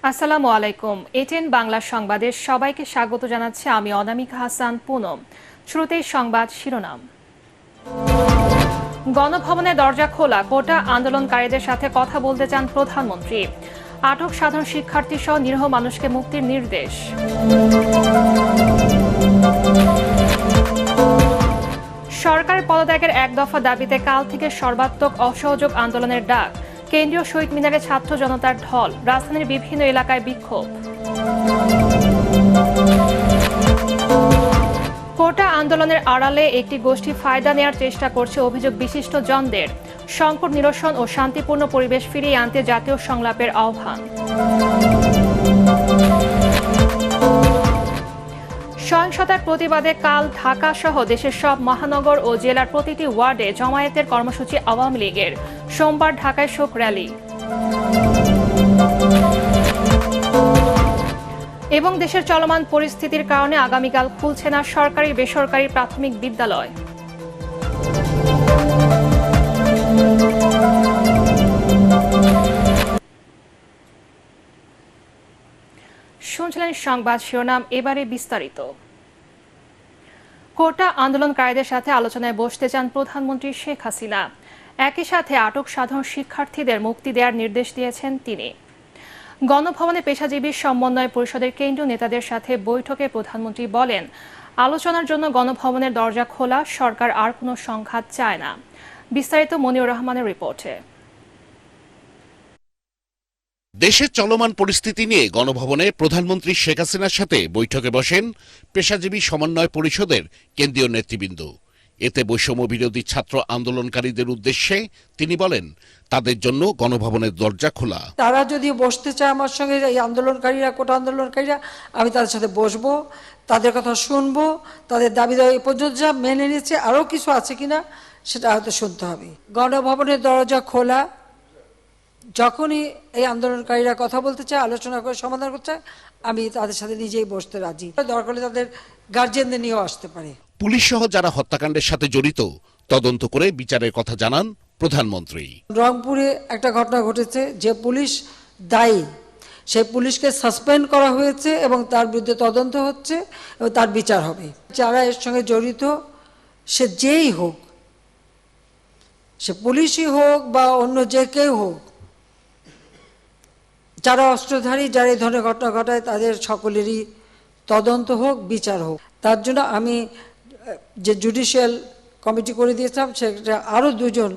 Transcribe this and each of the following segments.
আসসালামু আলাইকুম। এটিএন বাংলা সংবাদে সবাইকে স্বাগত জানাচ্ছি আমি অনামিকা হাসান পুনম। শুরুতেই সংবাদ শিরোনাম। গণভবনের দরজা খোলা, কোটা আন্দোলনকারীদের সাথে কথা বলতে চান প্রধানমন্ত্রী। আটক সাধারণ শিক্ষার্থী সহ নিরীহ মানুষকে মুক্তির নির্দেশ। সরকারের পদত্যাগের এক দফা দাবিতে কাল থেকে সর্বাত্মক অসহযোগ আন্দোলনের ডাক। কেন্দ্রীয় শহীদ মিনারে ছাত্র জনতার ঢল, রাজধানীর বিভিন্ন এলাকায় বিক্ষোভ। কোটা আন্দোলনের আড়ালে একটি গোষ্ঠী ফায়দা নেয়ার চেষ্টা করছে অভিযোগ বিশিষ্ট জনদের। সংকট নিরসন ও শান্তিপূর্ণ পরিবেশ ফিরিয়ে আনতে জাতীয় সংলাপের আহ্বান। সহিংসতার প্রতিবাদে কাল ঢাকা সহ দেশের সব মহানগর ও জেলার প্রতিটি ওয়ার্ডে জমায়েতের কর্মসূচি আওয়ামী লীগের। সোমবার ঢাকায় শোক র্যালি। এবং দেশের চলমান পরিস্থিতির কারণে আগামীকাল খুলছে না সরকারি বেসরকারি প্রাথমিক বিদ্যালয়। শুনছিলেন সংবাদ শিরোনাম, এবারে বিস্তারিত। কোটা আন্দোলনকারীদের সাথে আলোচনায় বসতে চান প্রধানমন্ত্রী শেখ হাসিনা। একই সাথে আটক সাধারণ শিক্ষার্থীদের মুক্তি দেওয়ার নির্দেশ দিয়েছেন তিনি। গণভবনে পেশাজীবী সমন্বয় পরিষদের কেন্দ্রীয় নেতাদের সাথে বৈঠকে প্রধানমন্ত্রী বলেন, আলোচনার জন্য গণভবনের দরজা খোলা, সরকার আর কোনো সংঘাত চায় না। বিস্তারিত মনিউর রহমানের রিপোর্টে। দেশের চলমান পরিস্থিতি নিয়ে গণভবনে প্রধানমন্ত্রী শেখ হাসিনার সাথে বৈঠকে বসেন পেশাজীবী সমন্বয় পরিষদের কেন্দ্রীয় নেতৃবৃন্দ। এতে বৈষম্য বিরোধী ছাত্র আন্দোলনকারীদের উদ্দেশ্যে তিনি বলেন, তাদের জন্য গণভবনের দরজা খোলা। তারা যদি বসতে চায় আমার সঙ্গে, এই আন্দোলনকারীরা, কোটা আন্দোলনকারীরা, আমি তাদের সাথে বসবো, তাদের কথা শুনবো, তাদের দাবি দাওয়া এই পর্যন্ত যা মেনে নিচ্ছে, আরও কিছু আছে কিনা সেটা হয়তো শুনতে হবে। গণভবনের দরজা খোলা, যখনই এই আন্দোলনকারীরা কথা বলতে চায়, আলোচনা করে সমাধান করতে চায়, আমি তাদের সাথে নিজেই বসতে রাজি। দরকার হলে তাদের গার্জিয়ানদের নিয়েও আসতে পারে। পুলিশ সহ যারা হত্যাকাণ্ডের সাথে জড়িত তদন্ত করে বিচারের কথা জানান প্রধানমন্ত্রী। রংপুরে একটা ঘটনা ঘটেছে, যে পুলিশ দায়ী সেই পুলিশকে সাসপেন্ড করা হয়েছে এবং তার বিরুদ্ধে তদন্ত হচ্ছে এবং তার বিচার হবে। যারা এর সঙ্গে জড়িত, সে যেই হোক, সে পুলিশই হোক বা অন্য যে কেউ হোক, যারা অস্ত্রধারী, যারা এই ধরনের ঘটনা ঘটায়, তাদের সকলেরই তদন্ত হোক, বিচার হোক। তার জন্য আমি যে জুডিশিয়াল কমিটি করে দিয়েছিলাম, সেটা আরও দুজন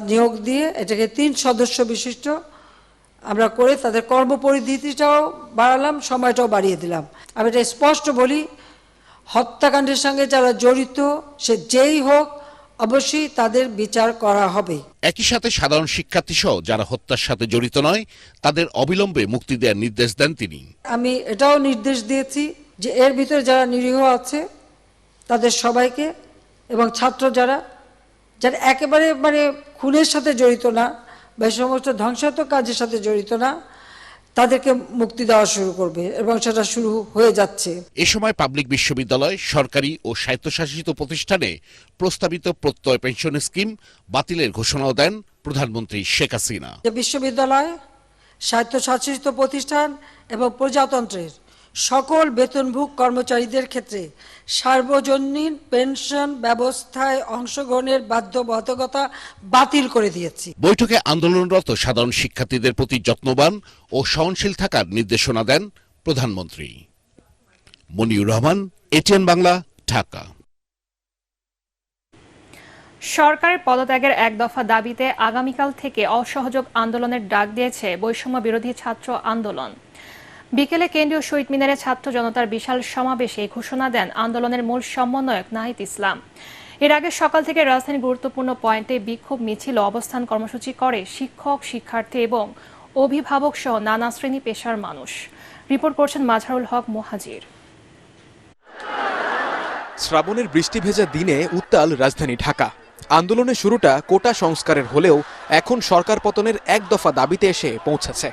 নিয়োগ দিয়ে এটাকে 3 সদস্য বিশিষ্ট আমরা করে তাদের কর্মপরিধিটাও বাড়ালাম, সময়টাও বাড়িয়ে দিলাম। আমি এটা স্পষ্ট বলি, হত্যাকাণ্ডের সঙ্গে যারা জড়িত, সে যেই হোক, অবশ্যই তাদের বিচার করা হবে। একই সাথে সাধারণ শিক্ষার্থী সহ যারা হত্যার সাথে জড়িত নয়, তাদের অবিলম্বে মুক্তি দেওয়ার নির্দেশ দেন তিনি। আমি এটাও নির্দেশ দিয়েছি যে এর ভিতরে যারা নিরীহ আছে তাদের সবাইকে, এবং ছাত্র যারা একেবারে খুনের সাথে জড়িত না বা সমস্ত ধ্বংসাত্মক কাজের সাথে জড়িত না, তাদেরকে মুক্তি দেওয়া শুরু করবে এবং সেটা শুরু হয়ে যাচ্ছে। এ সময় পাবলিক বিশ্ববিদ্যালয়, সরকারি ও স্বায়ত্তশাসিত প্রতিষ্ঠানে প্রস্তাবিত প্রত্যয় পেনশন স্কিম বাতিলের ঘোষণাও দেন প্রধানমন্ত্রী শেখ হাসিনা। বিশ্ববিদ্যালয়, স্বায়ত্তশাসিত প্রতিষ্ঠান এবং প্রজাতন্ত্রের সকল বেতনভোগী কর্মচারীদের ক্ষেত্রে সার্বজনীন পেনশন ব্যবস্থায় অংশগ্রহণের বাধ্যবাধকতা বাতিল করে দিয়েছি। বৈঠকে আন্দোলনরত সাধারণ শিক্ষার্থীদের প্রতি যত্নবান ও সহনশীল থাকার নির্দেশনা দেন প্রধানমন্ত্রী। মনিউর রহমান, এটিএন বাংলা, ঢাকা। সরকারের পদত্যাগের এক দফা দাবিতে আগামীকাল থেকে অসহযোগ আন্দোলনের ডাক দিয়েছে বৈষম্য বিরোধী ছাত্র আন্দোলন। বিকেলে কেন্দ্রীয় শহীদ মিনারে ছাত্র জনতার বিশাল সমাবেশে ঘোষণা দেন আন্দোলনের মূল সমন্বয়ক নাহিদ ইসলাম। এর আগে সকাল থেকে রাজধানীর গুরুত্বপূর্ণ পয়েন্টে বিক্ষোভ মিছিল ও অবস্থান কর্মসূচি করে শিক্ষক, শিক্ষার্থী এবং অভিভাবক সহ নানা শ্রেণী পেশার মানুষ। রিপোর্ট করছেন মাজহারুল হক মুহাজির। শ্রাবণের বৃষ্টি ভেজা দিনে উত্তাল রাজধানী ঢাকা। আন্দোলনের শুরুটা কোটা সংস্কারের হলেও এখন সরকার পতনের এক দফা দাবিতে এসে পৌঁছেছে।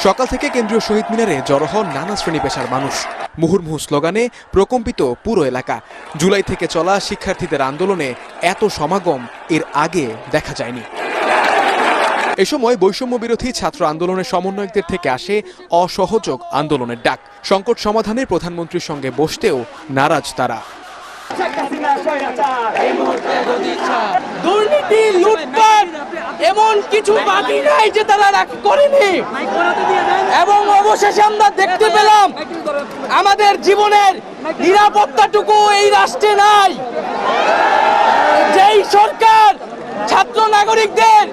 সকাল থেকে কেন্দ্রীয় শহীদ মিনারে জড়ো হন নানা শ্রেণী পেশার মানুষ। মুহুর্মুহু স্লোগানে প্রকম্পিত পুরো এলাকা। জুলাই থেকে চলা শিক্ষার্থীদের আন্দোলনে এত সমাগম এর আগে দেখা যায়নি। এ সময় বৈষম্য বিরোধী ছাত্র আন্দোলনের সমন্বয়কদের থেকে আসে অসহযোগ আন্দোলনের ডাক। সংকট সমাধানে প্রধানমন্ত্রীর সঙ্গে বসতেও নারাজ তারা। দুর্নীতি, লুটপাট এমন কিছু বাকি নাই যে তারা করেনি, এবং অবশেষে আমরা দেখতে পেলাম আমাদের জীবনের নিরাপত্তাটুকু এই রাষ্ট্রে নাই। যেই সরকার ছাত্র নাগরিকদের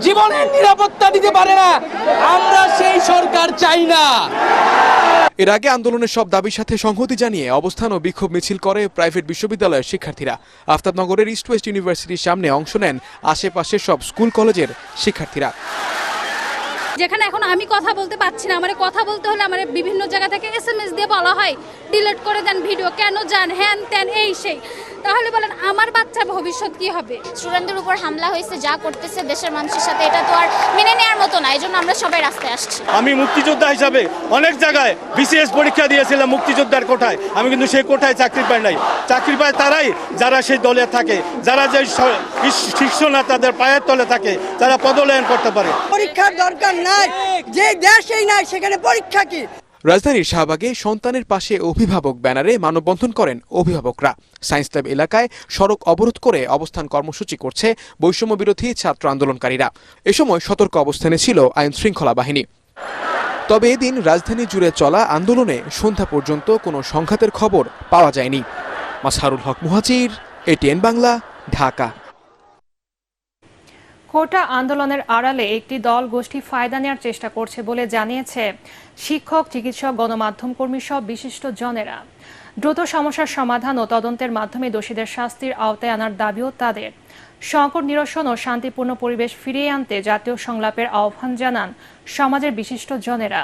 জীবনের নিরাপত্তা দিতে পারে না, আমরা সেই সরকার চাই না। এর আগে আন্দোলনের সব দাবির সাথে সংহতি জানিয়ে অবস্থান ও বিক্ষোভ মিছিল করে প্রাইভেট বিশ্ববিদ্যালয়ের শিক্ষার্থীরা। আফতাবনগরের ইস্ট ওয়েস্ট ইউনিভার্সিটির সামনে অংশ নেন আশেপাশের সব স্কুল কলেজের শিক্ষার্থীরা। যেখানে এখন আমি কথা বলতে পারছি না, আমার কথা বলতে হলে আমার বিভিন্ন জায়গা থেকে SMS দিয়ে বলা হয় ডিলিট করে দেন ভিডিও, কেন যান হ্যান ত্যান এই সেই। তাহলে বলেন আমার বাচ্চার ভবিষ্যৎ কি হবে? স্টুডেন্টদের উপর হামলা হয়েছে, যা করতেছে দেশের মানুষের সাথে, এটা তো আর মেনে নেওয়ার মতো না। এই জন্য আমরা সবাই রাস্তায় আসছি। আমি মুক্তিযোদ্ধা হিসাবে অনেক জায়গায় BCS পরীক্ষা দিয়েছিলাম মুক্তিযোদ্ধার কোটায়, আমি কিন্তু সেই কোটায় চাকরি পাই নাই। চাকরি পায় তারাই যারা সেই দলে থাকে, যারা যে শীর্ষ নেতাদের পায়ের তলে থাকে, যারা পদোন্নয়ন করতে পারে। পরীক্ষার দরকার নাই, যে দেশেই নাই সেখানে পরীক্ষা কি? রাজধানীর শাহবাগে সন্তানের পাশে অভিভাবক ব্যানারে মানববন্ধন করেন অভিভাবকরা। সায়েন্স ল্যাব এলাকায় সড়ক অবরোধ করে অবস্থান কর্মসূচি করছে বৈষম্য বিরোধী ছাত্র আন্দোলনকারীরা। এ সময় সতর্ক অবস্থানে ছিল আইন শৃঙ্খলা বাহিনী। তবে এদিন রাজধানী জুড়ে চলা আন্দোলনে সন্ধ্যা পর্যন্ত কোনো সংঘাতের খবর পাওয়া যায়নি। মাসহারুল হক মুহাজির, ATN বাংলা, ঢাকা। কোটা আন্দোলনের আড়ালে একটি দল গোষ্ঠী ফায়দা নেওয়ার চেষ্টা করছে বলে জানিয়েছে শিক্ষক, চিকিৎসক, গণমাধ্যম কর্মী সব বিশিষ্ট জনেরা। দ্রুত সমস্যার সমাধান ও তদন্তের মাধ্যমে দোষীদের শাস্তির আওতায় আনার দাবিও তাদের। সংকট নিরসন ও শান্তিপূর্ণ পরিবেশ ফিরিয়ে আনতে জাতীয় সংলাপের আহ্বান জানান সমাজের বিশিষ্ট জনেরা।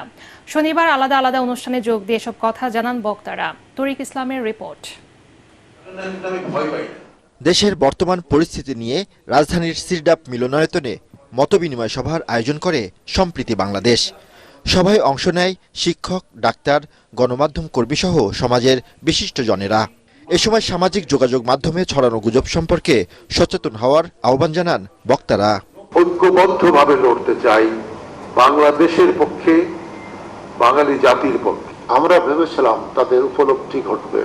শনিবার আলাদা আলাদা অনুষ্ঠানে যোগ দিয়ে এসব কথা জানান বক্তারা। তরিক ইসলামের রিপোর্ট। দেশের বর্তমান পরিস্থিতি নিয়ে রাজধানীর সিরডাপ মিলনায়তনে মতবিনিময় সভার আয়োজন করে সম্প্রীতি বাংলাদেশ। সভায় অংশ নেয় শিক্ষক, ডাক্তার, গণমাধ্যম কর্মীসহ সমাজের বিশিষ্ট জনেরা। এ সময় সামাজিক যোগাযোগ মাধ্যমে ছড়ানো গুজব সম্পর্কে সচেতন হওয়ার আহ্বান জানান বক্তারা। ঐক্যবদ্ধভাবে লড়তে চাই বাংলাদেশের পক্ষে, বাঙালি জাতির পক্ষে। আমরা ভেবেছিলাম তাদের উপলব্ধি ঘটবে,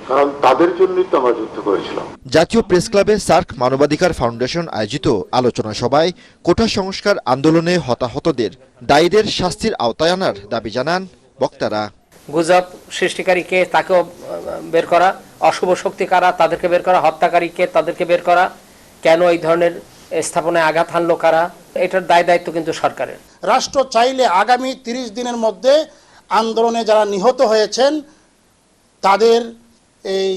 কারণ তাদের জন্যই তো আমরা যুদ্ধ করেছিলাম। জাতীয় প্রেস ক্লাবে সার্ক মানবাধিকার ফাউন্ডেশন আয়োজিত আলোচনা সভায় কোটা সংস্কার আন্দোলনে হতাহতদের দায়ীদের শাস্তির আওতায় আনার দাবি জানান বক্তারা। গুজব সৃষ্টিকারীকে তাকেও বের করা, অশুভ শক্তি কারা তাদেরকে বের করা, হত্যাকারীকে তাদেরকে বের করা, কেন এই ধরনের স্থাপনায় আঘাত হানলো কারা, এটার দায়িত্ব কিন্তু সরকারের। রাষ্ট্র চাইলে আগামী 30 দিনের মধ্যে আন্দোলনে যারা নিহত হয়েছেন তাদের এই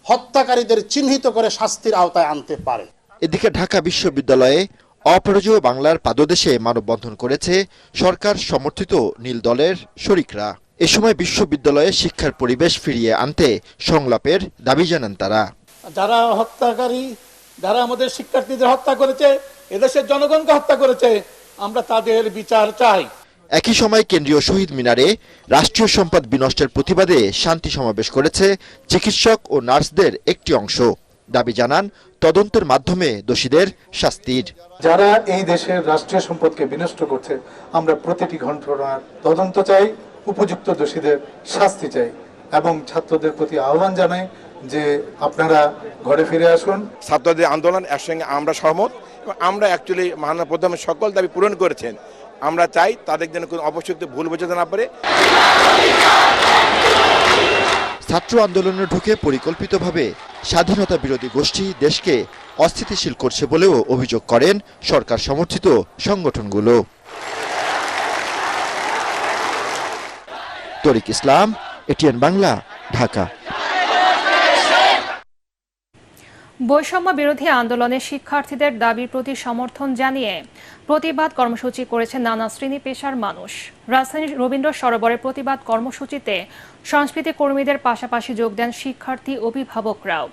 হত্যাকারীদের চিহ্নিত করে শাস্তির আওতায় আনতে পারে। এদিকে ঢাকা বিশ্ববিদ্যালয়ে অপরাজেয় বাংলার পাদদেশে মানববন্ধন করেছে সরকার সমর্থিত নীল দলের শরিকরা। এ সময় বিশ্ববিদ্যালয়ে শিক্ষার পরিবেশ ফিরিয়ে আনতে সংলাপের দাবি জানান তারা। যারা হত্যাকারী, যারা আমাদের শিক্ষার্থীদের হত্যা করেছে, এদেশের জনগণকে হত্যা করেছে, আমরা তাদের বিচার চাই। একই সময় কেন্দ্রীয় শহীদ মিনারে রাষ্ট্রীয় সম্পদ বিনষ্টের প্রতিবাদে শান্তি সমাবেশ করেছে চিকিৎসক ও নার্সদের একটি অংশ। দাবি জানান তদন্তের মাধ্যমে দোষীদের শাস্তির। যারা এই দেশের রাষ্ট্রীয় সম্পদকে বিনষ্ট করছে, আমরা প্রতিটি ঘটনার তদন্ত চাই, উপযুক্ত দোষীদের শাস্তি চাই এবং ছাত্রদের প্রতি আহ্বান জানাই যে আপনারা ঘরে ফিরে আসুন। ছাত্রদের আন্দোলন একসঙ্গে আমরা সহমত, এবং আমরা অ্যাকচুয়ালি মাননীয় প্রধানমন্ত্রী সকল দাবি পূরণ করেছেন। আমরা চাই তাদের যেন কোনো অবশ্যই ভুল বোঝাতে না পারে। ছাত্র আন্দোলনে ঢুকে পরিকল্পিতভাবে স্বাধীনতা বিরোধী গোষ্ঠী দেশকে অস্থিতিশীল করছে বলেও অভিযোগ করেন সরকার সমর্থিত সংগঠনগুলো। তরিক ইসলাম, ATN বাংলা, ঢাকা। বৈষম্য বিরোধী আন্দোলনে শিক্ষার্থীদের দাবির প্রতি সমর্থন জানিয়ে প্রতিবাদ কর্মসূচি করেছেন নানা শ্রেণী পেশার মানুষ। রাজধানীর রবীন্দ্র সরোবরের প্রতিবাদ কর্মসূচিতে সংস্কৃতি কর্মীদের পাশাপাশি যোগ দেন শিক্ষার্থী অভিভাবকরাও।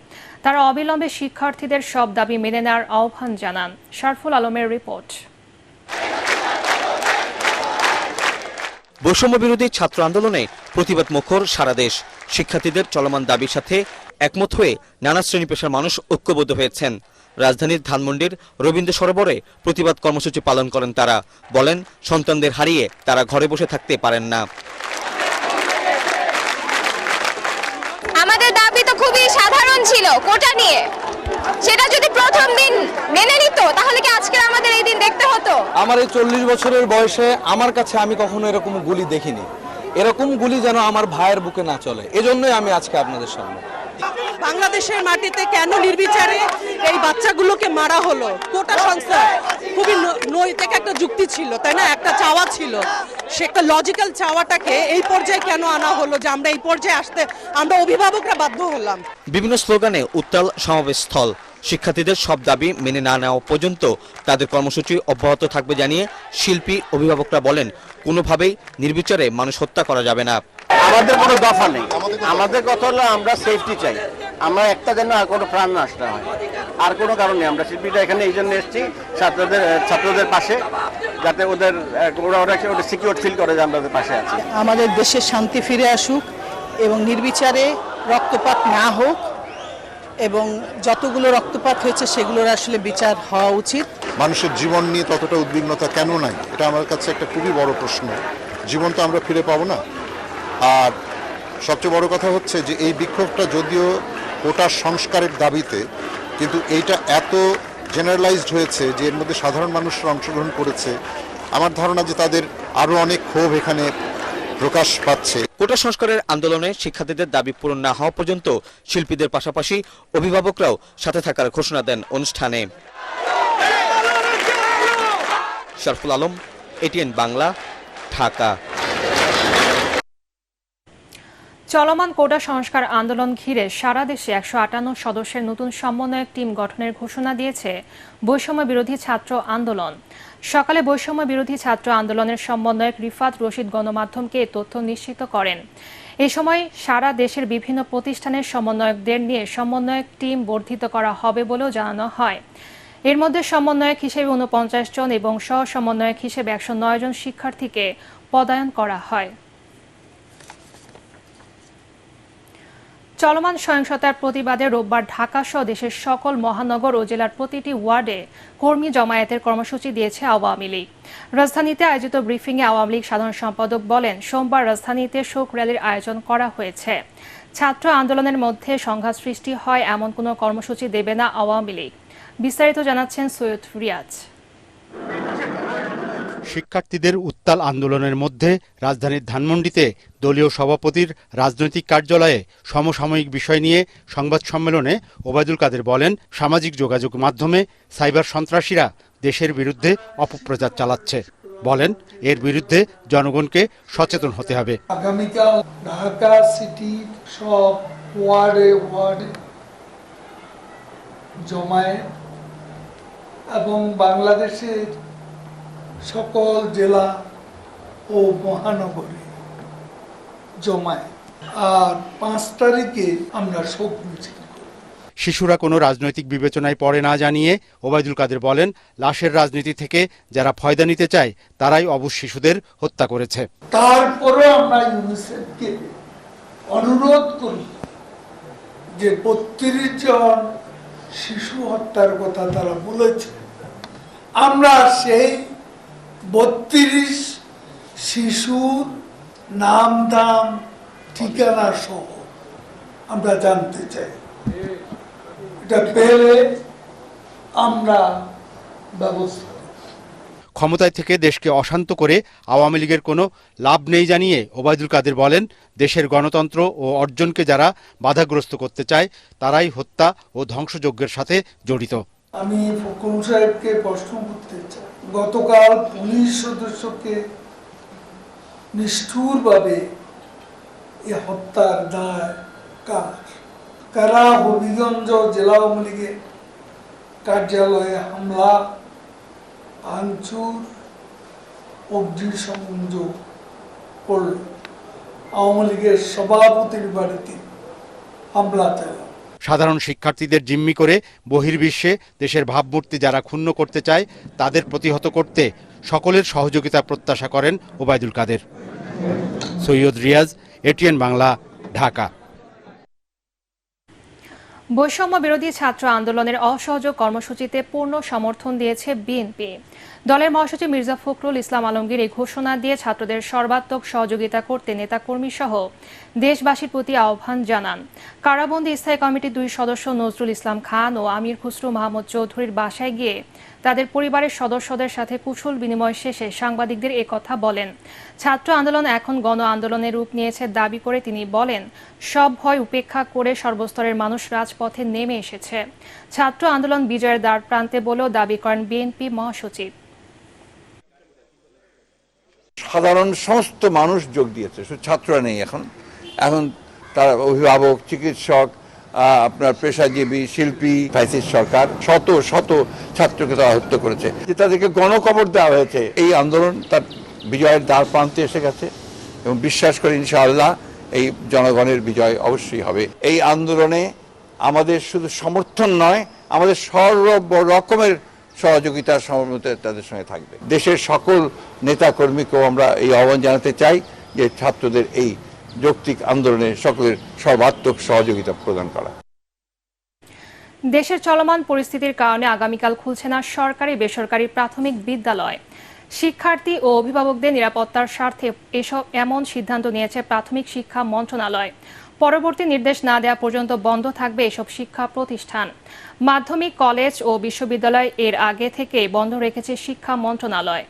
তারা অবিলম্বে শিক্ষার্থীদের সব দাবি মেনে নেওয়ার আহ্বান জানান। শারফুল আলমের রিপোর্ট। বৈষম্য বিরোধী ছাত্র আন্দোলনে প্রতিবাদ মুখর সারা দেশ। শিক্ষার্থীদের চলমান দাবির সাথে একমত হয়ে নানা শ্রেণী পেশার মানুষ ঐক্যবদ্ধ হয়েছেন। রাজধানীর ধানমন্ডির রবীন্দ্র সরোবরে প্রতিবাদ কর্মসূচি পালন করেন তারা। বলেন, সন্তানদের হারিয়ে তারা ঘরে বসে থাকতে পারেন না। আমাদের দাবি তো খুবই সাধারণ ছিল কোটা নিয়ে, সেটা যদি প্রথম দিন মেনে নিত তাহলে কি আজকে আমাদের এই দিন দেখতে হতো? আমার এই 40 বছরের বয়সে আমার কাছে আমি কখনো এরকম গুলি দেখিনি। এরকম গুলি যেন আমার ভাইয়ের বুকে না চলে, এজন্যই আমি আজকে আপনাদের সামনে। বাংলাদেশের মাটিতে কেন নির্বিচারে এই বাচ্চাগুলোকে মারা হলো? কোটা সংস্থা খুবই নৈতিক একটা যুক্তি ছিল, তাই না? একটা চাওয়া ছিল, সে একটা লজিক্যাল চাওয়াটাকে এই পর্যায়ে কেন আনা হলো যে আমরা এই পর্যায়ে আসতে আমরা অভিভাবকরা বাধ্য হলাম? বিভিন্ন স্লোগানে উত্তাল সমাবেশ স্থল। শিক্ষার্থীদের সব দাবি মেনে না নেওয়া পর্যন্ত তাদের কর্মসূচি অব্যাহত থাকবে জানিয়ে শিল্পী অভিভাবকরা বলেন, কোনোভাবেই নির্বিচারে মানুষ হত্যা করা যাবে না। আমাদের কোনো দফা নেই, আমাদের কথা হলো আমরা সেফটি চাই, আমরা একটা যেন আর কোনো প্রাণ নষ্ট না হয়, আর কোনো কারণে আমরা শিল্পীরা এখানে এই জন্য এসেছি ছাত্রদের পাশে, যাতে ওরা সিকিউর ফিল করে যে আমরা ওদের পাশে আছি। আমাদের দেশে শান্তি ফিরে আসুক এবং নির্বিচারে রক্তপাত না হোক, এবং যতগুলো রক্তপাত হয়েছে সেগুলোর আসলে বিচার হওয়া উচিত। মানুষের জীবন নিয়ে ততটা উদ্বিগ্নতা কেন নাই, এটা আমার কাছে একটা খুবই বড় প্রশ্ন। জীবন তো আমরা ফিরে পাবো না। আর সবচেয়ে বড় কথা হচ্ছে যে এই বিক্ষোভটা যদিও কোটা সংস্কারের দাবিতে, কিন্তু এইটা এত জেনারেলাইজড হয়েছে যে এর মধ্যে সাধারণ মানুষরা অংশগ্রহণ করেছে। আমার ধারণা যে তাদের আরও অনেক ক্ষোভ এখানে প্রকাশ পাচ্ছে। কোটা সংস্কারের আন্দোলনে শিক্ষার্থীদের দাবি পূরণ না হওয়া পর্যন্ত শিল্পীদের পাশাপাশি অভিভাবকরাও সাথে থাকার ঘোষণা দেন অনুষ্ঠানে। শরফুল আলম, এটিএন বাংলা, ঢাকা। চলমান কোটা সংস্কার আন্দোলন ঘিরে সারা দেশে 158 সদস্যের নতুন সমন্বয়ক টিম গঠনের ঘোষণা দিয়েছে বৈষম্য বিরোধী ছাত্র আন্দোলন। সকালে বৈষম্য বিরোধী ছাত্র আন্দোলনের সমন্বয়ক রিফাত রশিদ গণমাধ্যমকে এ তথ্য নিশ্চিত করেন। এ সময় সারা দেশের বিভিন্ন প্রতিষ্ঠানের সমন্বয়কদের নিয়ে সমন্বয়ক টিম বর্ধিত করা হবে বলেও জানানো হয়। এর মধ্যে সমন্বয়ক হিসেবে 49 জন এবং সহ সমন্বয়ক হিসেবে 109 জন শিক্ষার্থীকে পদায়ন করা হয়। চলমান সহিংসতার প্রতিবাদে রোববার ঢাকা সহ দেশের সকল মহানগর ও জেলার প্রতিটি ওয়ার্ডে কর্মী জমায়েতের কর্মসূচি দিয়েছে আওয়ামী লীগ। রাজধানীতে আয়োজিত ব্রিফিংয়ে আওয়ামী লীগ সাধারণ সম্পাদক বলেন, সোমবার রাজধানীতে শোক র্যালির আয়োজন করা হয়েছে। ছাত্র আন্দোলনের মধ্যে সংঘাত সৃষ্টি হয় এমন কোনো কর্মসূচি দেবে না আওয়ামী লীগ। বিস্তারিত জানাচ্ছেন সৈয়দ রিয়াজ। শিক্ষার্থীদের উত্তাল আন্দোলনের মধ্যে রাজধানীর ধানমন্ডিতে দলীয় সভাপতির রাজনৈতিক কার্যালয়ে সমসাময়িক বিষয় নিয়ে সংবাদ সম্মেলনে ওবায়দুল কাদের বলেন, সামাজিক যোগাযোগ মাধ্যমে সাইবার সন্ত্রাসীরা দেশের বিরুদ্ধে অপপ্রচার চালাচ্ছে। বলেন, এর বিরুদ্ধে জনগণকে সচেতন হতে হবে। আগামীকাল ঢাকা সিটির সব ওয়ার্ডে জমায়েত এবং বাংলাদেশের সকল জেলা ও মহানগরে জমায়েত, আর 5 তারিখে আমরা শোক মিছিল। শিশুরা কোনো রাজনৈতিক বিবেচনায় পড়ে না জানিয়ে ওবায়দুল কাদের বলেন, লাশের রাজনীতি থেকে যারা ফয়দা নিতে চায় তারাই অবশ্য শিশুদের হত্যা করেছে। তারপরে আমরা ইউনিসেফকে অনুরোধ করি যে 32 জন শিশু হত্যার কথা তারা বলেছে, আমরা সেই 32 শিশুর নাম দাম ঠিকানা সহ আমরা জানতে চাই। এটা পেলে আমরা ব্যবস্থা। ক্ষমতায় থেকে দেশকে অশান্ত করে আওয়ামী লীগের কোনো লাভ নেই জানিয়ে ওবায়দুল কাদের বলেন, দেশের গণতন্ত্র ও অর্জনকে যারা বাধাগ্রস্ত করতে চায় তারাই হত্যা ও ধ্বংসযজ্ঞের সাথে জড়িত। আমি ফখরুল সাহেবকে প্রশ্ন করতে চাই, গতকাল পুলিশ সদস্যকে নিষ্ঠুরভাবে এ হত্যার দায় কার? কারা হবিগঞ্জ জেলা আওয়ামী লীগের কার্যালয়ে হামলা, ভাঙচুর, অগ্নিসংযোগ করল? আওয়ামী লীগের সভাপতির বাড়িতে হামলা চালায়। সাধারণ শিক্ষার্থীদের জিম্মি করে বহির্বিশ্বে দেশের ভাবমূর্তি যারা ক্ষুণ্ণ করতে চায় তাদের প্রতিহত করতে সকলের সহযোগিতা প্রত্যাশা করেন ওবায়দুল কাদের। সৈয়দ রিয়াজ, এটিএন বাংলা, ঢাকা। বৈষম্য বিরোধী ছাত্র আন্দোলনের অসহযোগ কর্মসূচিতে পূর্ণ সমর্থন দিয়েছে বিএনপি। দলের মহাসচিব মির্জা ফখরুল ইসলাম আলমগীর এই ঘোষণা দিয়ে ছাত্রদের সর্বাত্মক সহযোগিতা করতে নেতাকর্মী সহ দেশবাসীর প্রতি আহ্বান জানান। কারাবন্দী স্থায়ী কমিটির 2 সদস্য নজরুল ইসলাম খান ও আমির খুসরু মাহমুদ চৌধুরীর বাসায় গিয়ে তাদের পরিবারের সদস্যদের সাথে কুশল বিনিময় শেষে সাংবাদিকদের একথা বলেন। ছাত্র আন্দোলন এখন গণ আন্দোলনের রূপ নিয়েছে দাবি করে তিনি বলেন, সব ভয় উপেক্ষা করে সর্বস্তরের মানুষ রাজপথে নেমে এসেছে। ছাত্র আন্দোলন বিজয়ের দ্বার প্রান্তে বলেও দাবি করেন বিএনপি মহাসচিব। সাধারণ সমস্ত মানুষ যোগ দিয়েছে, শুধু ছাত্ররা নেই। এখন তারা অভিভাবক, চিকিৎসক, আপনার পেশাজীবী, শিল্পী, ফ্যাসিস্ট সরকার শত শত ছাত্রকে তারা হত্যা করেছে, যে তাদেরকে গণকবর দেওয়া হয়েছে। এই আন্দোলন তার বিজয়ের দ্বার প্রান্তে এসে গেছে এবং বিশ্বাস করি ইনশাআল্লাহ এই জনগণের বিজয় অবশ্যই হবে। এই আন্দোলনে আমাদের শুধু সমর্থন নয়, আমাদের সর্ব রকমের সহযোগিতা সমর্থন তাদের সঙ্গে থাকবে। দেশের সকল নেতা কর্মীকেও আমরা এই আহ্বান জানাতে চাই যে ছাত্রদের এই যৌক্তিক আন্দোলনে সকলের সর্বাত্মক সহযোগিতা প্রদান করা। দেশের চলমান পরিস্থিতির কারণে আগামীকাল খুলছে না সরকারি বেসরকারি প্রাথমিক বিদ্যালয়। শিক্ষার্থী ও অভিভাবকদের নিরাপত্তার স্বার্থে এমন সিদ্ধান্ত নিয়েছে প্রাথমিক শিক্ষা মন্ত্রণালয়। পরবর্তী নির্দেশ না দেওয়া পর্যন্ত বন্ধ থাকবে এসব শিক্ষা প্রতিষ্ঠান। মাধ্যমিক, কলেজ ও বিশ্ববিদ্যালয় এর আগে থেকে বন্ধ রেখেছে শিক্ষা মন্ত্রণালয়।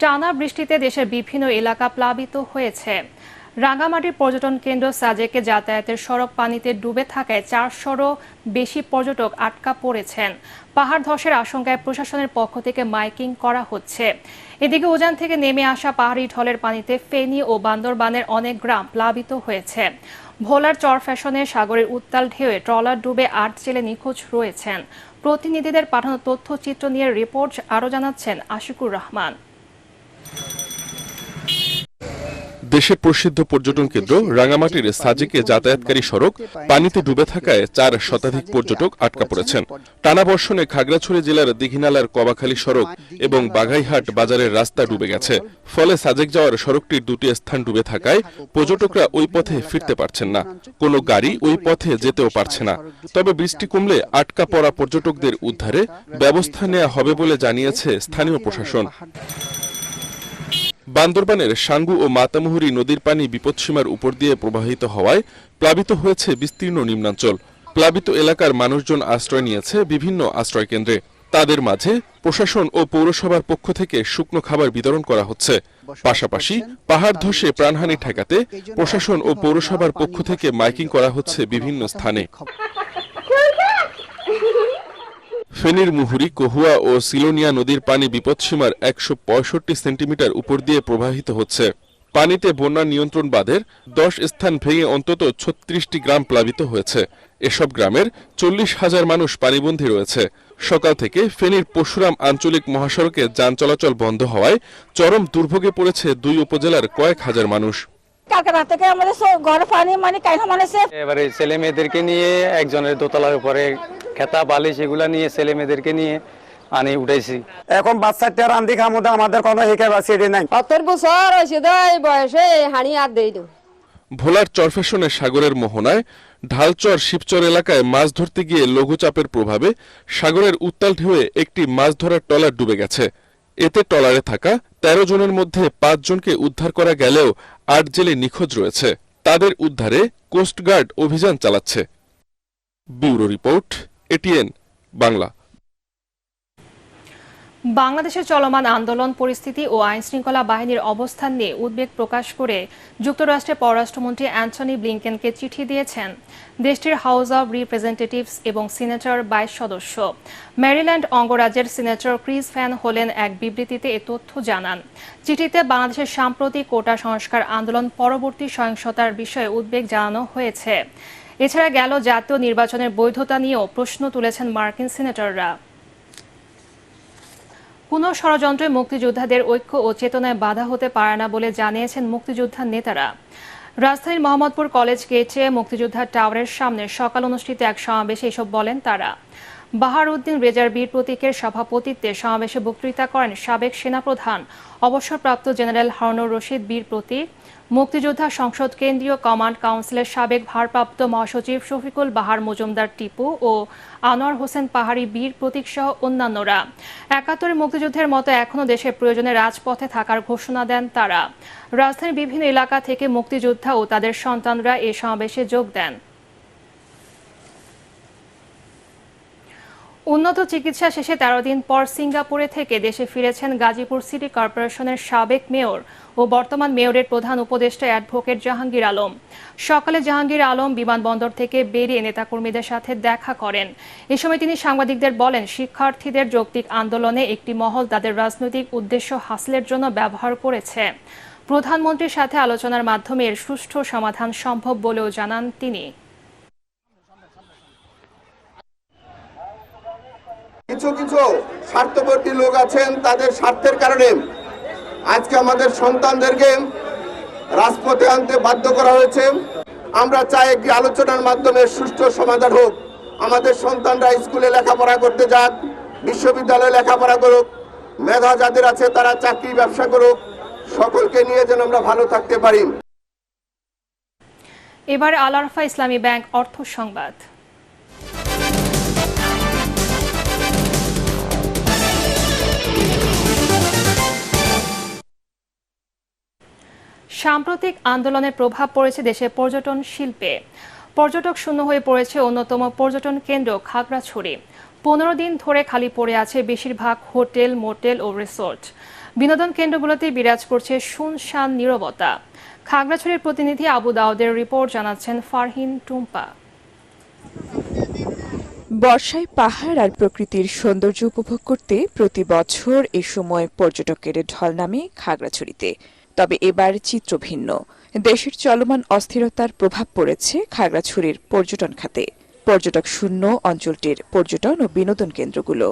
টানা বৃষ্টিতে দেশের বিভিন্ন এলাকা প্লাবিত হয়েছে। রাঙ্গামাটির পর্যটন কেন্দ্র সাজেকে যাতায়াতের সড়ক পানিতে ডুবে থাকায় 400-রও বেশি পর্যটক আটকা পড়েছেন। পাহাড় ধসের আশঙ্কায় প্রশাসনের পক্ষ থেকে মাইকিং করা হচ্ছে। এদিকে উজান থেকে নেমে আসা পাহাড়ি ঢলের পানিতে ফেনী ও বান্দরবানের অনেক গ্রাম প্লাবিত হয়েছে। ভোলার চরফ্যাশনে সাগরের উত্তাল ঢেউয়ে ট্রলার ডুবে 8 জেলে নিখোঁজ রয়েছেন। প্রতিনিধিদের পাঠানো তথ্যচিত্র নিয়ে রিপোর্ট আরও জানাচ্ছেন আশিকুর রহমান। দেশের প্রসিদ্ধ পর্যটন কেন্দ্র রাঙ্গামাটির সাজেকে যাতায়াতকারী সড়ক পানিতে ডুবে থাকায় 4 শতাধিক পর্যটক আটকা পড়েছেন। টানা বর্ষণে খাগড়াছড়ি জেলার দীঘিনালার কবাখালী সড়ক এবং বাঘাইহাট বাজারের রাস্তা ডুবে গেছে। ফলে সাজেক যাওয়ার সড়কটির 2টি স্থান ডুবে থাকায় পর্যটকরা ওই পথে ফিরতে পারছেন না, কোনো গাড়ি ওই পথে যেতেও পারছে না। তবে বৃষ্টি কমলে আটকা পড়া পর্যটকদের উদ্ধারে ব্যবস্থা নেওয়া হবে বলে জানিয়েছে স্থানীয় প্রশাসন। বান্দরবানের সাঙ্গু ও মাতামুহুরী নদীর পানি বিপদসীমার উপর দিয়ে প্রবাহিত হওয়ায় প্লাবিত হয়েছে বিস্তীর্ণ নিম্নাঞ্চল। প্লাবিত এলাকার মানুষজন আশ্রয় নিয়েছে বিভিন্ন আশ্রয় কেন্দ্রে। তাদের মাঝে প্রশাসন ও পৌরসভার পক্ষ থেকে শুকনো খাবার বিতরণ করা হচ্ছে। পাশাপাশি পাহাড় ধসে প্রাণহানি ঠেকাতে প্রশাসন ও পৌরসভার পক্ষ থেকে মাইকিং করা হচ্ছে বিভিন্ন স্থানে। ফেনীর মুহুরী, কহুয়া ও সিলোনিয়া নদীর পানি বিপদসীমার 165 সেন্টিমিটার উপর দিয়ে প্রবাহিত হচ্ছে। পানিতে বন্যা নিয়ন্ত্রণ বাঁধের 10 স্থান ভেঙে অন্তত 36টি গ্রাম প্লাবিত হয়েছে। এসব গ্রামের 40,000 মানুষ পানিবন্দী রয়েছে। সকাল থেকে ফেনীর পরশুরাম আঞ্চলিক মহাসড়কে যান চলাচল বন্ধ হওয়ায় চরম দুর্ভোগে পড়েছে 2 উপজেলার কয়েক হাজার মানুষ। কালকে রাত থেকে আমাদের ঘর পানি কাইনা মানেছে। এবারে ছেলে মেয়েদেরকে নিয়ে একজনের দোতলার উপরে খেতা বালি সেগুলা নিয়ে ছেলে মেয়েদেরকে নিয়ে আনি উঠাইছি। এখন বাচ্চাটা রান্ধি খামোদা আমাদের কোনো হেকে বাঁচিয়ে নাই। 70 বছর হয়েছে তাই বয়সে হাঁড়ি আর দেই তো। ভোলার চরফ্যাশনে সাগরের মোহনায় ঢালচর শিবচর এলাকায় মাছ ধরতে গিয়ে লঘুচাপের প্রভাবে সাগরের উত্তাল ঢেউয়ে একটি মাছ ধরার ট্রলার ডুবে গেছে। এতে ট্রলারে থাকা 13 জনের মধ্যে 5 জনকে উদ্ধার করা গেলেও 8 জেলে নিখোঁজ রয়েছে। তাদের উদ্ধারে কোস্টগার্ড অভিযান চালাচ্ছে। Bureau report, ATN Bangla. বাংলাদেশের চলমান আন্দোলন পরিস্থিতি ও আইনশৃঙ্খলা বাহিনীর অবস্থান নিয়ে উদ্বেগ প্রকাশ করে যুক্তরাষ্ট্রের পররাষ্ট্রমন্ত্রী অ্যান্টনি ব্লিংকেনকে চিঠি দিয়েছেন দেশটির হাউস অব রিপ্রেজেন্টেটিভস এবং সিনেটর 22 সদস্য। ম্যারিল্যান্ড অঙ্গরাজ্যের সিনেটর ক্রিস ভ্যান হোলেন এক বিবৃতিতে এ তথ্য জানান। চিঠিতে বাংলাদেশের সাম্প্রতিক কোটা সংস্কার আন্দোলন পরবর্তী সহিংসতার বিষয়ে উদ্বেগ জানানো হয়েছে। এছাড়া গেল জাতীয় নির্বাচনের বৈধতা নিয়েও প্রশ্ন তুলেছেন মার্কিন সিনেটররা। কোনো ষড়যন্ত্রে মুক্তিযোদ্ধাদের ঐক্য ও চেতনায় বাধা হতে পারে না বলে জানিয়েছেন মুক্তিযোদ্ধা নেতারা। রাজধানীর মোহাম্মদপুর কলেজ গেটে মুক্তিযোদ্ধা টাওয়ারের সামনে সকাল অনুষ্ঠিত এক সমাবেশে এসব বলেন তারা। বাহার উদ্দিন রেজার বীর প্রতীকের সভাপতিত্বে সমাবেশে বক্তৃতা করেন সাবেক সেনাপ্রধান অবসরপ্রাপ্ত জেনারেল হারুনুর রশিদ বীর প্রতীক, মুক্তিযোদ্ধা সংসদ কেন্দ্রীয় কমান্ড কাউন্সিলের সাবেক ভারপ্রাপ্ত মহাসচিব শফিকুল বাহার মজুমদার টিপু ও আনোয়ার হোসেন পাহাড়ি বীর প্রতীক সহ অন্যান্যরা। ৭১ মুক্তিযুদ্ধের মতো এখনও দেশের প্রয়োজনে রাজপথে থাকার ঘোষণা দেন তারা। রাজধানীর বিভিন্ন এলাকা থেকে মুক্তিযোদ্ধা ও তাদের সন্তানরা এ সমাবেশে যোগ দেন। উন্নত চিকিৎসা শেষে ১৩ দিন পর সিঙ্গাপুরে থেকে দেশে ফিরেছেন গাজীপুর সিটি কর্পোরেশনের সাবেক মেয়র ও বর্তমান মেয়রের প্রধান উপদেষ্টা অ্যাডভোকেট জাহাঙ্গীর আলম। সকালে জাহাঙ্গীর আলম বিমানবন্দর থেকে বেরিয়ে নেতাকর্মীদের সাথে দেখা করেন। এ সময় তিনি সাংবাদিকদের বলেন, শিক্ষার্থীদের যৌক্তিক আন্দোলনে একটি মহল তাদের রাজনৈতিক উদ্দেশ্য হাসিলের জন্য ব্যবহার করেছে। প্রধানমন্ত্রীর সাথে আলোচনার মাধ্যমে এর সুষ্ঠু সমাধান সম্ভব বলেও জানান তিনি। কিছু কিছু স্বার্থবর্তী লোক আছেন, তাদের স্বার্থের কারণে আজকে আমাদের সন্তানদেরকে রাজপথে আনতে বাধ্য করা হয়েছে। আমরা চাই একটি আলোচনার মাধ্যমে সুষ্ঠু সমাধান হোক। আমাদের সন্তানরা স্কুলে লেখাপড়া করতে যাক, বিশ্ববিদ্যালয়ে লেখাপড়া করুক, মেধা যাদের আছে তারা চাকরি ব্যবসা করুক, সকলকে নিয়ে যেন আমরা ভালো থাকতে পারি। এবার আল আরফা ইসলামী ব্যাংক অর্থ সংবাদ। সাম্প্রতিক আন্দোলনের প্রভাব পড়েছে দেশের পর্যটন শিল্পে। পর্যটক শূন্য হয়ে পড়েছে অন্যতম পর্যটন কেন্দ্র খাগড়াছড়ি। ১৫ দিন ধরে খালি পড়ে আছে বেশিরভাগ হোটেল, মোটেল ও রিসোর্ট। বিনোদন কেন্দ্রগুলোতে বিরাজ করছে শুনশান নীরবতা। খাগড়াছড়ির প্রতিনিধি আবু দাউদের রিপোর্ট জানাচ্ছেন ফারহিন টুম্পা। বর্ষায় পাহাড় আর প্রকৃতির সৌন্দর্য উপভোগ করতে প্রতি বছর এ সময় পর্যটকের ঢল নামে খাগড়াছড়িতে। তবে এবার চিত্র ভিন্ন। দেশের চলমান অস্থিরতার প্রভাব পড়েছে খাগড়াছড়ির পর্যটন খাতে। পর্যটক শূন্য অঞ্চলটির পর্যটন ও বিনোদন কেন্দ্রগুলো।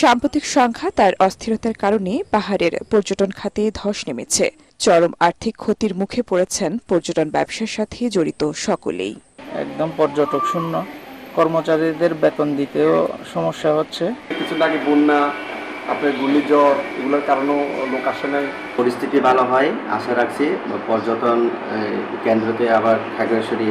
সাম্প্রতিক সংখ্যা তার অস্থিরতার কারণে পাহাড়ের পর্যটন খাতে ধস নেমেছে। চরম আর্থিক ক্ষতির মুখে পড়েছেন পর্যটন ব্যবসার সাথে জড়িত সকলেই। একদম পর্যটক শূন্য, কর্মচারীদের বেতন দিতেও সমস্যা হচ্ছে। কিছুদিন আগে বন্যা, আপনার ঘূর্ণিঝড়, এগুলোর কারণেও লোক আসে নাই। পরিস্থিতি ভালো হয় আশা রাখছি। পর্যটন কেন্দ্রতে আবার খাগড়াছড়ি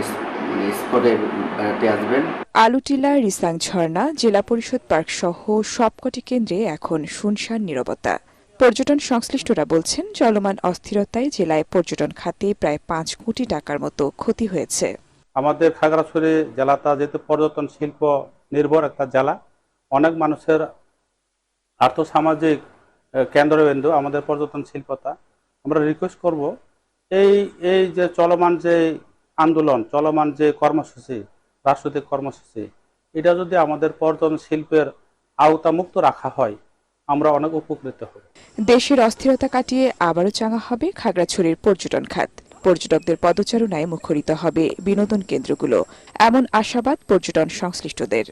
স্পটে বেড়াতে আসবেন। আলুটিলা, রিসাং ঝর্ণা, জেলা পরিষদ পার্ক সহ সবকটি কেন্দ্রে এখন শুনশান নীরবতা। পর্যটন সংশ্লিষ্টরা বলছেন, চলমান অস্থিরতায় জেলায় পর্যটন খাতে প্রায় ৫ কোটি টাকার মতো ক্ষতি হয়েছে। আমাদের খাগড়াছড়ি জেলাটা যেহেতু পর্যটন শিল্প নির্ভর একটা জেলা, অনেক মানুষের আর্থসামাজিক কেন্দ্রবিন্দু আমাদের পর্যটন শিল্পতা। আমরা রিকোয়েস্ট করব এই যে চলমান যে আন্দোলন, চলমান যে কর্মসূচি, রাজনৈতিক কর্মসূচি, এটা যদি আমাদের পর্যটন শিল্পের আওতামুক্ত রাখা হয়, আমরা অনেক উপকৃত হব। দেশের অস্থিরতা কাটিয়ে আবারও চাঙা হবে খাগড়াছড়ির পর্যটন খাত। পর্যটকদের পদচারণায় মুখরিত হবে বিনোদন কেন্দ্রগুলো, এমন আশাবাদ পর্যটন সংশ্লিষ্টদের।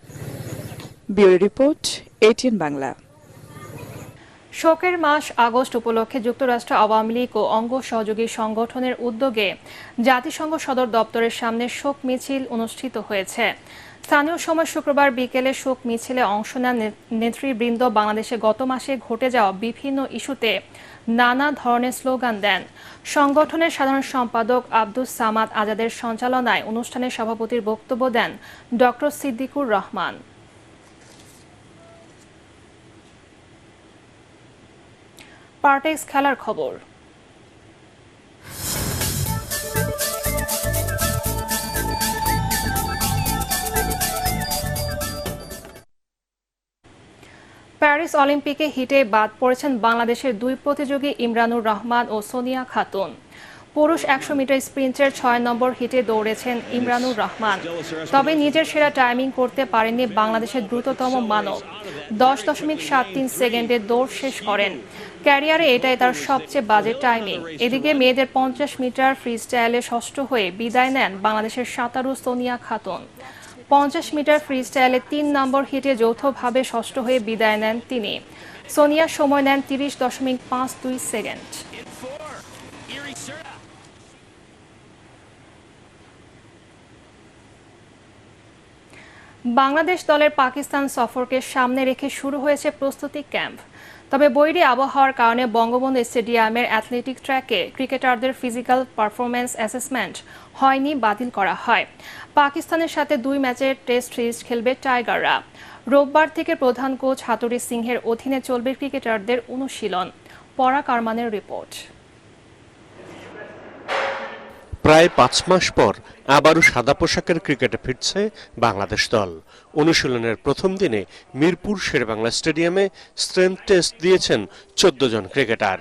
Bureau report, ATN Bangla. শোকের মাস আগস্ট উপলক্ষে যুক্তরাষ্ট্র আওয়ামী লীগ ও অঙ্গ সহযোগী সংগঠনের উদ্যোগে জাতিসংঘ সদর দপ্তরের সামনে শোক মিছিল অনুষ্ঠিত হয়েছে। স্থানীয় সময় শুক্রবার বিকেলে শোক মিছিলে অংশ নেন নেতৃবৃন্দ। বাংলাদেশে গত মাসে ঘটে যাওয়া বিভিন্ন ইস্যুতে নানা ধরনের স্লোগান দেন। সংগঠনের সাধারণ সম্পাদক আব্দুস সামাদ আজাদের সঞ্চালনায় অনুষ্ঠানে সভাপতির বক্তব্য দেন ডক্টর সিদ্দিকুর রহমান। পার্টেক্স খেলার খবর। প্যারিস অলিম্পিকে হিটে বাদ পড়েছেন বাংলাদেশের দুই প্রতিযোগী ইমরানুর রহমান ও সোনিয়া খাতুন। পুরুষ ১০০ মিটার স্প্রিন্টের ৬ নম্বর হিটে দৌড়েছেন ইমরানুর রহমান। তবে নিজের সেরা টাইমিং করতে পারেননি বাংলাদেশের দ্রুততম মানব। 10.73 সেকেন্ডে দৌড় শেষ করেন। ক্যারিয়ারে এটাই তার সবচেয়ে বাজে টাইমিং। এদিকে মেয়েদের 50 মিটার ফ্রিস্টাইলে ষষ্ঠ হয়ে বিদায় নেন বাংলাদেশের সাঁতারু সোনিয়া খাতুন। 50 মিটার ফ্রিস্টাইলে ৩ নম্বর হিটে যৌথভাবে ষষ্ঠ হয়ে বিদায় নেন তিনি। সোনিয়া সময় নেন 30.52 সেকেন্ড। বাংলাদেশ দলের পাকিস্তান সফরকে সামনে রেখে শুরু হয়েছে প্রস্তুতি ক্যাম্প। তবে বৈরী আবহাওয়ার কারণে বঙ্গবন্ধু স্টেডিয়ামের অ্যাথলেটিক ট্র্যাকে ক্রিকেটারদের ফিজিক্যাল পারফরম্যান্স অ্যাসেসমেন্ট হয়নি, বাতিল করা হয়। পাকিস্তানের সাথে 2 ম্যাচের টেস্ট সিরিজ খেলবে টাইগাররা। রোববার থেকে প্রধান কোচ হাতুড়ি সিংহের অধীনে চলবে ক্রিকেটারদের অনুশীলন। পরাগ আরমানের রিপোর্ট। প্রায় 5 মাস পর আবারও সাদা পোশাকের ক্রিকেটে ফিরছে বাংলাদেশ দল। অনুশীলনের প্রথম দিনে মিরপুর শেরেবাংলা স্টেডিয়ামে স্ট্রেংথ টেস্ট দিয়েছেন 14 জন ক্রিকেটার।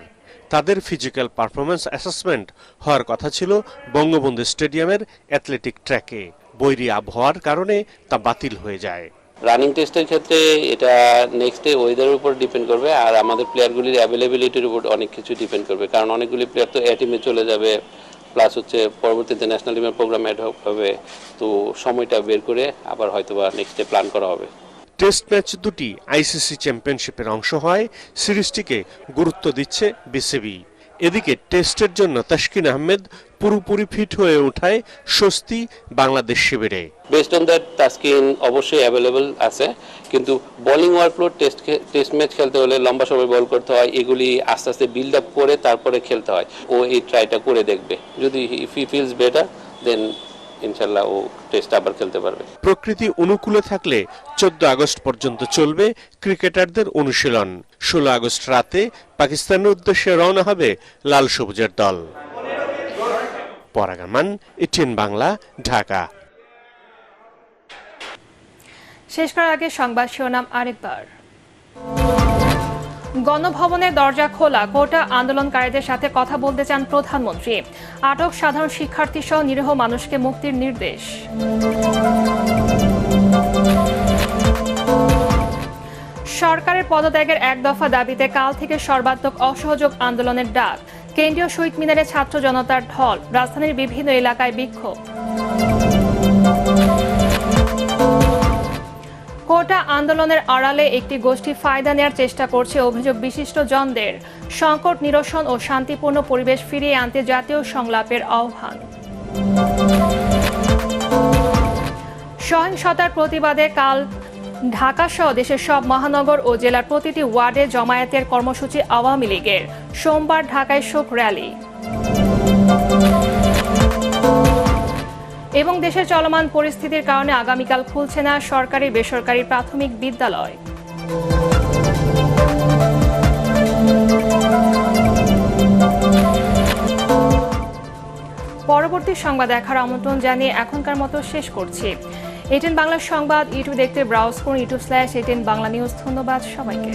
তাদের ফিজিক্যাল পারফরম্যান্স অ্যাসেসমেন্ট হওয়ার কথা ছিল বঙ্গবন্ধু স্টেডিয়ামের অ্যাথলেটিক ট্র্যাকে। বৈরী আবহাওয়ার কারণে তা বাতিল হয়ে যায়। রানিং টেস্টের ক্ষেত্রে এটা নেক্সট ডে ওয়েদারের উপর ডিপেন্ড করবে, আর আমাদের প্লেয়ারগুলির অ্যাভেলেবিলিটির উপর অনেক কিছু ডিপেন্ড করবে, কারণ অনেকগুলি প্লেয়ার তো এ টিমে চলে যাবে, প্লাস হচ্ছে পরবর্তীতে ন্যাশনাল টিমের প্রোগ্রাম অ্যাড হবে, তো সময়টা বের করে আবার হয়তোবা নেক্সট ডে প্ল্যান করা হবে। টেস্ট ম্যাচ দুটি আইসিসি চ্যাম্পিয়নশিপের অংশ হয়, সিরিজটিকে গুরুত্ব দিচ্ছে বিসিবি। এদিকে টেস্টের জন্য তাসকিন আহমেদ পুরোপুরি ফিট হয়ে ওঠায় স্বস্তি বাংলাদেশ শিবিরে। বেসড অন দ্যাট তাসকিন অবশ্যই অ্যাভেলেবল আছে, কিন্তু বোলিং ওয়ার্কলোড টেস্ট ম্যাচ খেলতে হলে লম্বা সময় বল করতে হয়, এগুলি আস্তে আস্তে বিল্ড আপ করে তারপরে খেলতে হয়। ও এই ট্রাইটা করে দেখবে, যদি ইফ হি ফিলস বেটার দেন ইনশাআল্লাহ ও টেস্ট আবার খেলতে পারবে। প্রকৃতি অনুকূলে থাকলে 14 আগস্ট পর্যন্ত চলবে ক্রিকেটারদের অনুশীলন। 16 আগস্ট রাতে পাকিস্তানের উদ্দেশ্যে রওনা হবে লাল সবুজের দল। পরাগ আরমান, এটিএন বাংলা, ঢাকা। শেষ করার আগে সংবাদ শিরোনাম আরেকবার। গণভবনের দরজা খোলা, কোটা আন্দোলনকারীদের সাথে কথা বলতে চান প্রধানমন্ত্রী। আটক সাধারণ শিক্ষার্থী সহ নিরীহ মানুষকে মুক্তির নির্দেশ। সরকারের পদত্যাগের 1 দফা দাবিতে কাল থেকে সর্বাত্মক অসহযোগ আন্দোলনের ডাক। কেন্দ্রীয় শহীদ মিনারে ছাত্র জনতার ঢল, রাজধানীর বিভিন্ন এলাকায় বিক্ষোভ। কোটা আন্দোলনের আড়ালে একটি গোষ্ঠী ফায়দা নেওয়ার চেষ্টা করছে অভিযোগ বিশিষ্ট জনদের। সংকট নিরসন ও শান্তিপূর্ণ পরিবেশ ফিরিয়ে আনতে জাতীয় সংলাপের আহ্বান। সহিংসতার প্রতিবাদে কাল ঢাকা সহ দেশের সব মহানগর ও জেলার প্রতিটি ওয়ার্ডে জমায়েতের কর্মসূচি আওয়ামী লীগের। সোমবার ঢাকায় শোক র্যালি। এবং দেশের চলমান পরিস্থিতির কারণে আগামীকাল খুলছে না সরকারি বেসরকারি প্রাথমিক বিদ্যালয়। পরবর্তী সংবাদ দেখার আমন্ত্রণ জানিয়ে এখনকার মতো শেষ করছি। এটিএন বাংলা সংবাদ ইউটিউব দেখতে ব্রাউজ করুন, youtube/ATN বাংলা নিউজ। ধন্যবাদ সবাইকে।